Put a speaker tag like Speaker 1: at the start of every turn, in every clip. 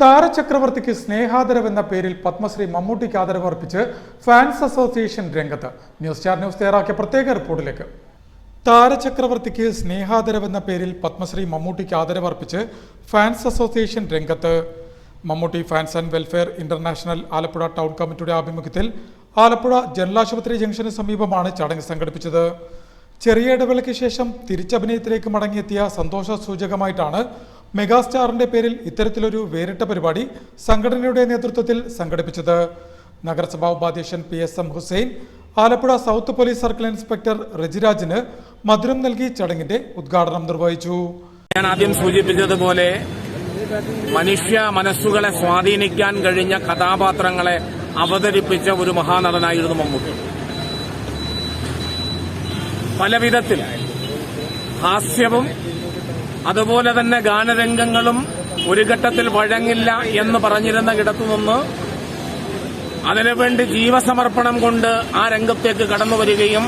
Speaker 1: താരചക്രവർത്തിക്ക് സ്നേഹാദരവെന്ന പേരിൽ പത്മശ്രീ മമ്മൂട്ടിക്ക് ആദരവർപ്പിച്ച് fans association രംഗത്ത്. ന്യൂസ് സ്റ്റാർ ന്യൂസ് തയ്യാറാക്കിയ പ്രത്യേക റിപ്പോർട്ടിലേക്ക്. താരചക്രവർത്തിക്ക് സ്നേഹാദരവെന്ന പേരിൽ പത്മശ്രീ മമ്മൂട്ടിക്ക് ആദരവർപ്പിച്ച് ഫാൻസ് അസോസിയേഷൻ രംഗത്ത്. Mammootty fans and welfare international Alappuzha town കമ്മിറ്റിയുടെ ആഭിമുഖ്യത്തിൽ ആലപ്പുഴ ജനറൽ ആശുപത്രി ജംഗ്ഷന് സമീപമാണ് ചടങ്ങ് സംഘടിപ്പിച്ചത്. ചെറിയ ഇടവേളയ്ക്ക് ശേഷം തിരിച്ചഭിനയത്തിലേക്ക് മടങ്ങിയെത്തിയ സന്തോഷ സൂചകമായിട്ടാണ് മെഗാസ്റ്റാറിന്റെ പേരിൽ ഇത്തരത്തിലൊരു വേറിട്ട പരിപാടി സംഘടനയുടെ നേതൃത്വത്തിൽ സംഘടിപ്പിച്ചത്. നഗരസഭാ ഉപാധ്യക്ഷൻ PSM Hussain, Alappuzha south police circle inspector റജിരാജിന് മധുരം നൽകി ചടങ്ങിന്റെ ഉദ്ഘാടനം നിർവഹിച്ചു.
Speaker 2: ഞാൻ ആദ്യം സൂചിപ്പിച്ചതുപോലെ മനുഷ്യ മനസ്സുകളെ സ്വാധീനിക്കാൻ കഴിഞ്ഞ കഥാപാത്രങ്ങളെ അവതരിപ്പിച്ച ഒരു മഹാനടനായിരുന്നു മമ്മൂട്ടി. പലവിധത്തിൽ ഹാസ്യവും അതുപോലെ തന്നെ ഗാനരംഗങ്ങളും ഒരു ഘട്ടത്തിൽ വഴങ്ങില്ല എന്ന് പറഞ്ഞിരുന്ന ഇടത്തുനിന്ന് അതിനുവേണ്ടി ജീവസമർപ്പണം കൊണ്ട് ആ രംഗത്തേക്ക് കടന്നുവരികയും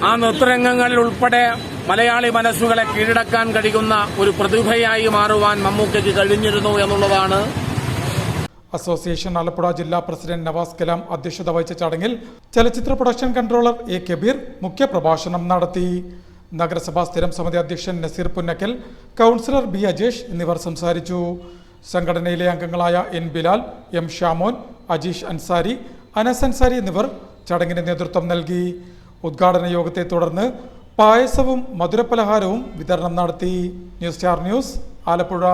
Speaker 2: ആ നൃത്തരംഗങ്ങളിൽ ഉൾപ്പെടെ മലയാളി മനസ്സുകളെ കീഴടക്കാൻ കഴിയുന്ന ഒരു പ്രതിഭയായി മാറുവാൻ മമ്മൂക്കയ്ക്ക് കഴിഞ്ഞിരുന്നു എന്നുള്ളതാണ്.
Speaker 1: അസോസിയേഷൻ ആലപ്പുഴ ജില്ലാ പ്രസിഡന്റ് നവാസ് കലാം അധ്യക്ഷത വഹിച്ച ചടങ്ങിൽ ചലച്ചിത്ര പ്രൊഡക്ഷൻ കൺട്രോളർ A കബീർ മുഖ്യപ്രഭാഷണം നടത്തി. നഗരസഭാ സ്ഥിരം സമിതി അധ്യക്ഷൻ നസീർ പുന്നക്കൽ, കൌൺസിലർ B അജേഷ് എന്നിവർ സംസാരിച്ചു. സംഘടനയിലെ അംഗങ്ങളായ N ബിലാൽ, M ഷാമോൻ, അജീഷ് അൻസാരി, അനസ് അൻസാരി എന്നിവർ ചടങ്ങിന് നേതൃത്വം നൽകി. ഉദ്ഘാടന യോഗത്തെ തുടർന്ന് പായസവും മധുരപലഹാരവും വിതരണം നടത്തി. News star news Alappuzha.